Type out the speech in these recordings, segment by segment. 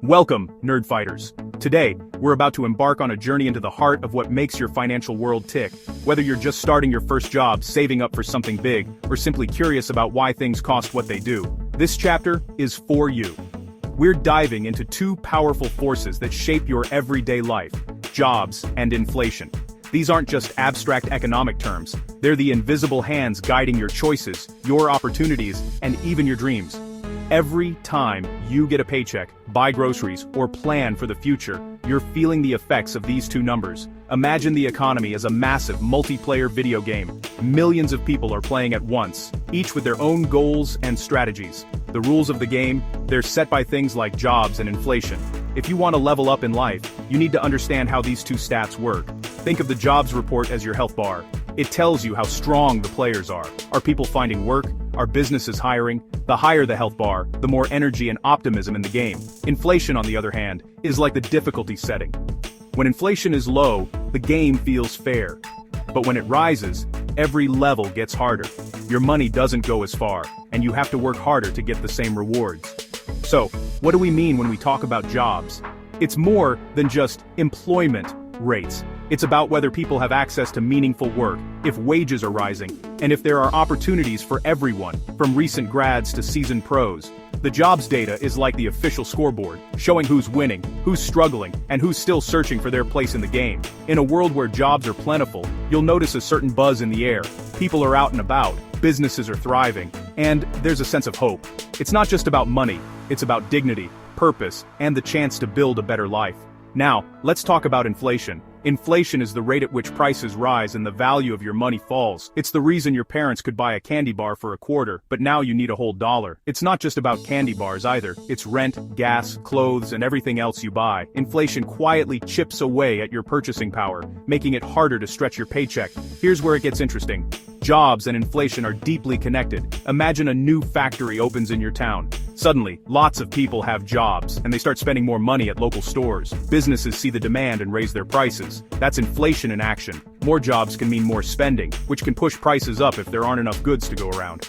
Welcome, nerd fighters. Today, we're about to embark on a journey into the heart of what makes your financial world tick. Whether you're just starting your first job, saving up for something big, or simply curious about why things cost what they do, this chapter is for you. We're diving into two powerful forces that shape your everyday life: jobs and inflation. These aren't just abstract economic terms, they're the invisible hands guiding your choices, your opportunities, and even your dreams. Every time you get a paycheck, buy groceries, or plan for the future, you're feeling the effects of these two numbers. Imagine the economy as a massive multiplayer video game. Millions of people are playing at once, each with their own goals and strategies. The rules of the game, they're set by things like jobs and inflation. If you want to level up in life, you need to understand how these two stats work. Think of the jobs report as your health bar. It tells you how strong the players are. Are people finding work? Are businesses hiring? The higher the health bar, the more energy and optimism in the game. Inflation, on the other hand, is like the difficulty setting. When inflation is low, the game feels fair. But when it rises, every level gets harder. Your money doesn't go as far, and you have to work harder to get the same rewards. So, what do we mean when we talk about jobs? It's more than just employment rates. It's about whether people have access to meaningful work, if wages are rising, and if there are opportunities for everyone, from recent grads to seasoned pros. The jobs data is like the official scoreboard, showing who's winning, who's struggling, and who's still searching for their place in the game. In a world where jobs are plentiful, you'll notice a certain buzz in the air. People are out and about, businesses are thriving, and there's a sense of hope. It's not just about money, it's about dignity, purpose, and the chance to build a better life. Now, let's talk about inflation. Inflation is the rate at which prices rise and the value of your money falls. It's the reason your parents could buy a candy bar for a quarter, but now you need a whole dollar. It's not just about candy bars either. It's rent, gas, clothes, and everything else you buy. Inflation quietly chips away at your purchasing power, making it harder to stretch your paycheck. Here's where it gets interesting. Jobs and inflation are deeply connected. Imagine a new factory opens in your town. Suddenly, lots of people have jobs, and they start spending more money at local stores. Businesses see the demand and raise their prices. That's inflation in action. More jobs can mean more spending, which can push prices up if there aren't enough goods to go around.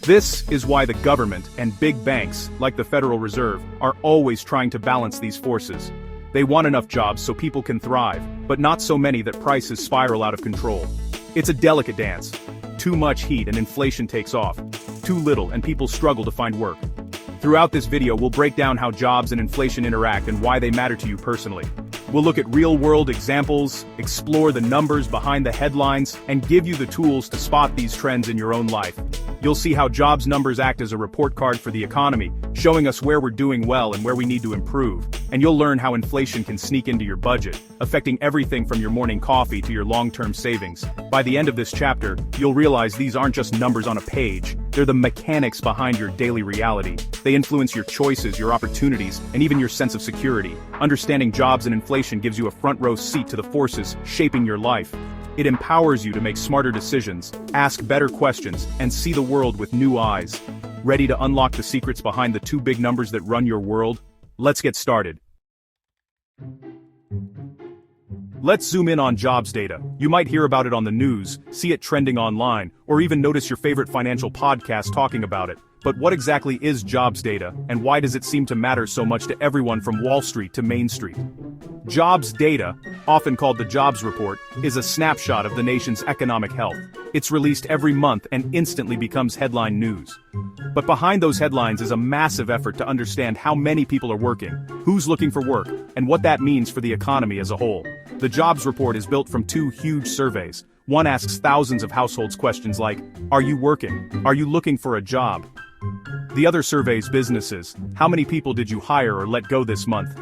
This is why the government and big banks, like the Federal Reserve, are always trying to balance these forces. They want enough jobs so people can thrive, but not so many that prices spiral out of control. It's a delicate dance. Too much heat and inflation takes off. Too little and people struggle to find work. Throughout this video, we'll break down how jobs and inflation interact and why they matter to you personally. We'll look at real-world examples, explore the numbers behind the headlines, and give you the tools to spot these trends in your own life. You'll see how jobs numbers act as a report card for the economy, showing us where we're doing well and where we need to improve. And you'll learn how inflation can sneak into your budget, affecting everything from your morning coffee to your long-term savings. By the end of this chapter, you'll realize these aren't just numbers on a page, they're the mechanics behind your daily reality. They influence your choices, your opportunities, and even your sense of security. Understanding jobs and inflation gives you a front-row seat to the forces shaping your life. It empowers you to make smarter decisions, ask better questions, and see the world with new eyes. Ready to unlock the secrets behind the two big numbers that run your world? Let's get started. Let's zoom in on jobs data. You might hear about it on the news, see it trending online, or even notice your favorite financial podcast talking about it. But what exactly is jobs data, and why does it seem to matter so much to everyone from Wall Street to Main Street? Jobs data, often called the jobs report, is a snapshot of the nation's economic health. It's released every month and instantly becomes headline news. But behind those headlines is a massive effort to understand how many people are working, who's looking for work, and what that means for the economy as a whole. The jobs report is built from two huge surveys. One asks thousands of households questions like, are you working? Are you looking for a job? The other surveys businesses, how many people did you hire or let go this month?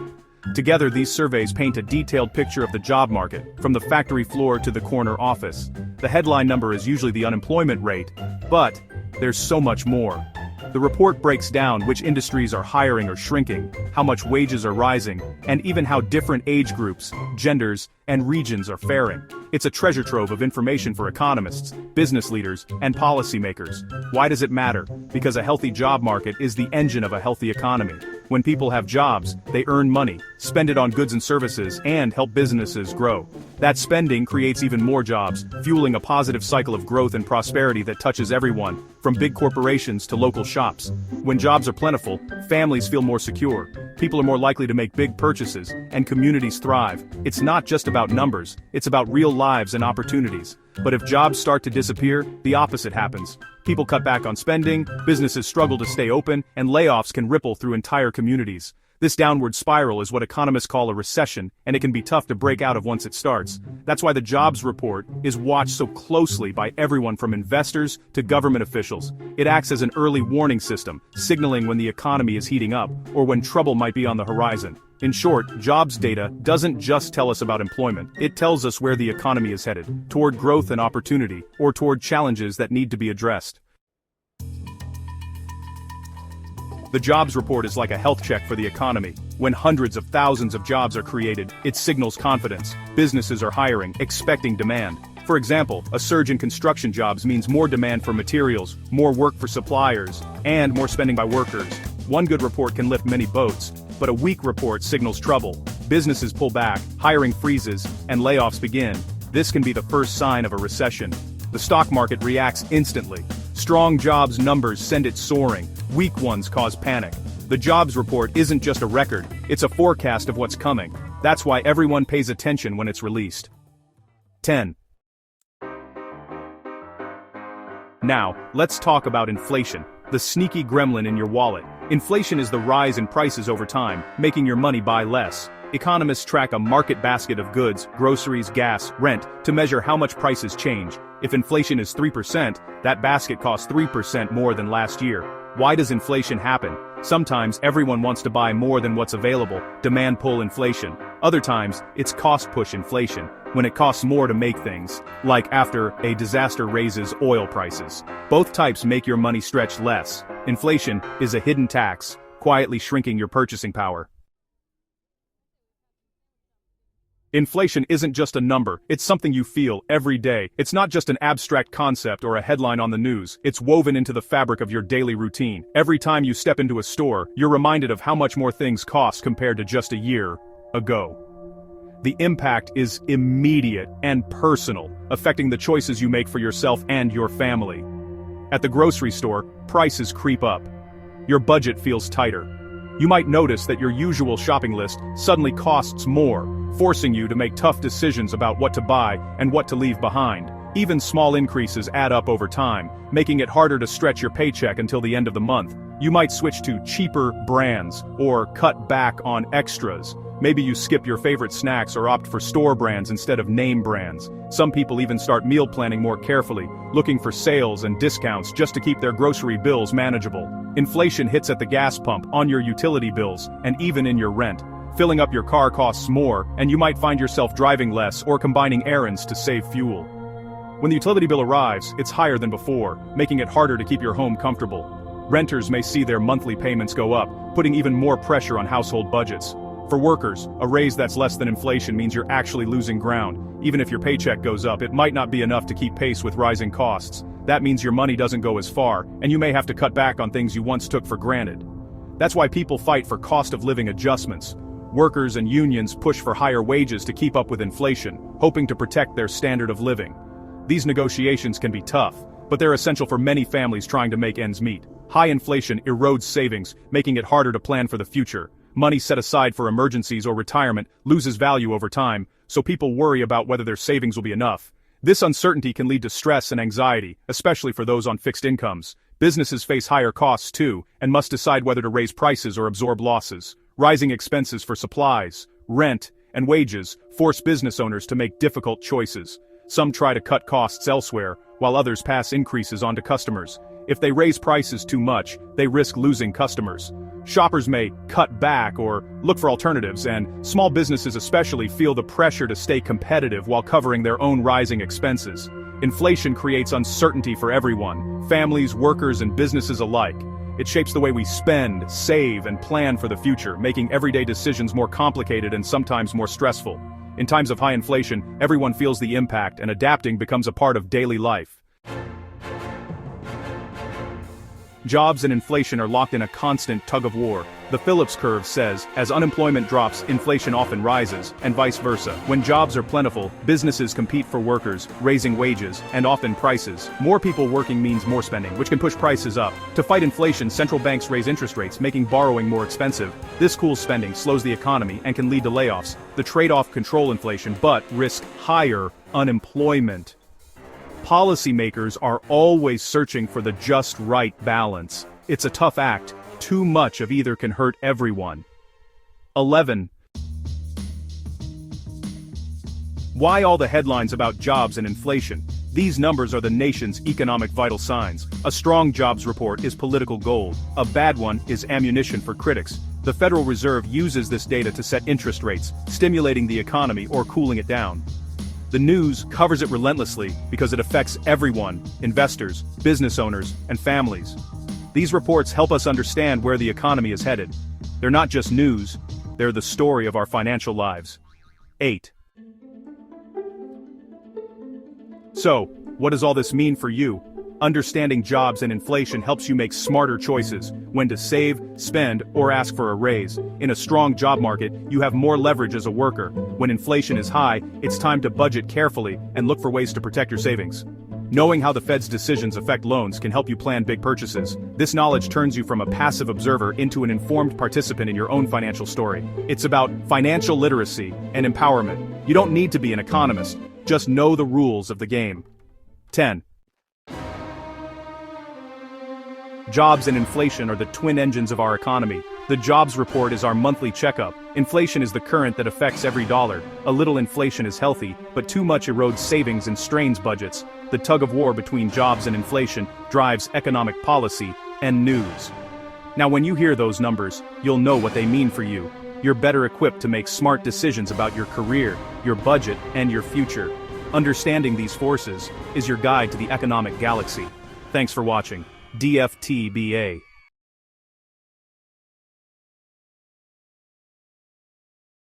Together, these surveys paint a detailed picture of the job market, from the factory floor to the corner office. The headline number is usually the unemployment rate, but there's so much more. The report breaks down which industries are hiring or shrinking, how much wages are rising, and even how different age groups, genders, and regions are faring. It's a treasure trove of information for economists, business leaders, and policymakers. Why does it matter? Because a healthy job market is the engine of a healthy economy. When people have jobs, they earn money, spend it on goods and services, and help businesses grow. That spending creates even more jobs, fueling a positive cycle of growth and prosperity that touches everyone, from big corporations to local shops. When jobs are plentiful, families feel more secure, people are more likely to make big purchases, and communities thrive. It's not just about numbers, it's about real lives and opportunities. But if jobs start to disappear, the opposite happens. People cut back on spending, businesses struggle to stay open, and layoffs can ripple through entire communities. This downward spiral is what economists call a recession, and it can be tough to break out of once it starts. That's why the jobs report is watched so closely by everyone from investors to government officials. It acts as an early warning system, signaling when the economy is heating up, or when trouble might be on the horizon. In short, jobs data doesn't just tell us about employment, it tells us where the economy is headed, toward growth and opportunity, or toward challenges that need to be addressed. The jobs report is like a health check for the economy. When hundreds of thousands of jobs are created, it signals confidence. Businesses are hiring, expecting demand. For example, a surge in construction jobs means more demand for materials, more work for suppliers, and more spending by workers. One good report can lift many boats, but a weak report signals trouble. Businesses pull back, hiring freezes, and layoffs begin. This can be the first sign of a recession. The stock market reacts instantly. Strong jobs numbers send it soaring. Weak ones cause panic. The jobs report isn't just a record, it's a forecast of what's coming. That's why everyone pays attention when it's released. 10. Now, let's talk about inflation, the sneaky gremlin in your wallet. Inflation is the rise in prices over time, making your money buy less. Economists track a market basket of goods, groceries, gas, rent, to measure how much prices change. If inflation is 3%, that basket costs 3% more than last year. Why does inflation happen? Sometimes everyone wants to buy more than what's available, demand pull inflation. Other times, it's cost push inflation, when it costs more to make things, like after a disaster raises oil prices. Both types make your money stretch less. Inflation is a hidden tax, quietly shrinking your purchasing power. Inflation isn't just a number, it's something you feel every day. It's not just an abstract concept or a headline on the news, it's woven into the fabric of your daily routine. Every time you step into a store, you're reminded of how much more things cost compared to just a year ago. The impact is immediate and personal, affecting the choices you make for yourself and your family. At the grocery store, prices creep up. Your budget feels tighter. You might notice that your usual shopping list suddenly costs more, forcing you to make tough decisions about what to buy and what to leave behind. Even small increases add up over time, making it harder to stretch your paycheck until the end of the month. You might switch to cheaper brands or cut back on extras. Maybe you skip your favorite snacks or opt for store brands instead of name brands. Some people even start meal planning more carefully, looking for sales and discounts just to keep their grocery bills manageable. Inflation hits at the gas pump, on your utility bills, and even in your rent. Filling up your car costs more, and you might find yourself driving less or combining errands to save fuel. When the utility bill arrives, it's higher than before, making it harder to keep your home comfortable. Renters may see their monthly payments go up, putting even more pressure on household budgets. For workers, a raise that's less than inflation means you're actually losing ground. Even if your paycheck goes up, it might not be enough to keep pace with rising costs. That means your money doesn't go as far, and you may have to cut back on things you once took for granted. That's why people fight for cost of living adjustments. Workers and unions push for higher wages to keep up with inflation, hoping to protect their standard of living. These negotiations can be tough, but they're essential for many families trying to make ends meet. High inflation erodes savings, making it harder to plan for the future. Money set aside for emergencies or retirement loses value over time, so people worry about whether their savings will be enough. This uncertainty can lead to stress and anxiety, especially for those on fixed incomes. Businesses face higher costs too, and must decide whether to raise prices or absorb losses. Rising expenses for supplies, rent, and wages force business owners to make difficult choices. Some try to cut costs elsewhere, while others pass increases on to customers. If they raise prices too much, they risk losing customers. Shoppers may cut back or look for alternatives, and small businesses especially feel the pressure to stay competitive while covering their own rising expenses. Inflation creates uncertainty for everyone, families, workers, and businesses alike. It shapes the way we spend, save, and plan for the future, making everyday decisions more complicated and sometimes more stressful. In times of high inflation, everyone feels the impact, and adapting becomes a part of daily life. Jobs and inflation are locked in a constant tug-of-war. The Phillips curve says, as unemployment drops, inflation often rises, and vice versa. When jobs are plentiful, businesses compete for workers, raising wages, and often prices. More people working means more spending, which can push prices up. To fight inflation, central banks raise interest rates, making borrowing more expensive. This cools spending, slows the economy, and can lead to layoffs. The trade-off: control inflation, but risk higher unemployment. Policymakers are always searching for the just right balance. It's a tough act. Too much of either can hurt everyone. 11. Why all the headlines about jobs and inflation? These numbers are the nation's economic vital signs. A strong jobs report is political gold. A bad one is ammunition for critics. The Federal Reserve uses this data to set interest rates, stimulating the economy or cooling it down. The news covers it relentlessly because it affects everyone: investors, business owners, and families. These reports help us understand where the economy is headed. They're not just news, they're the story of our financial lives. 8. So, what does all this mean for you? Understanding jobs and inflation helps you make smarter choices: when to save, spend, or ask for a raise. In a strong job market, you have more leverage as a worker. When inflation is high, it's time to budget carefully and look for ways to protect your savings. Knowing how the Fed's decisions affect loans can help you plan big purchases. This knowledge turns you from a passive observer into an informed participant in your own financial story. It's about financial literacy and empowerment. You don't need to be an economist, just know the rules of the game. 10. Jobs and inflation are the twin engines of our economy. The jobs report is our monthly checkup. Inflation is the current that affects every dollar. A little inflation is healthy, but too much erodes savings and strains budgets. The tug-of-war between jobs and inflation drives economic policy and news. Now, when you hear those numbers, you'll know what they mean for you. You're better equipped to make smart decisions about your career, your budget, and your future. Understanding these forces is your guide to the economic galaxy. Thanks for watching. DFTBA.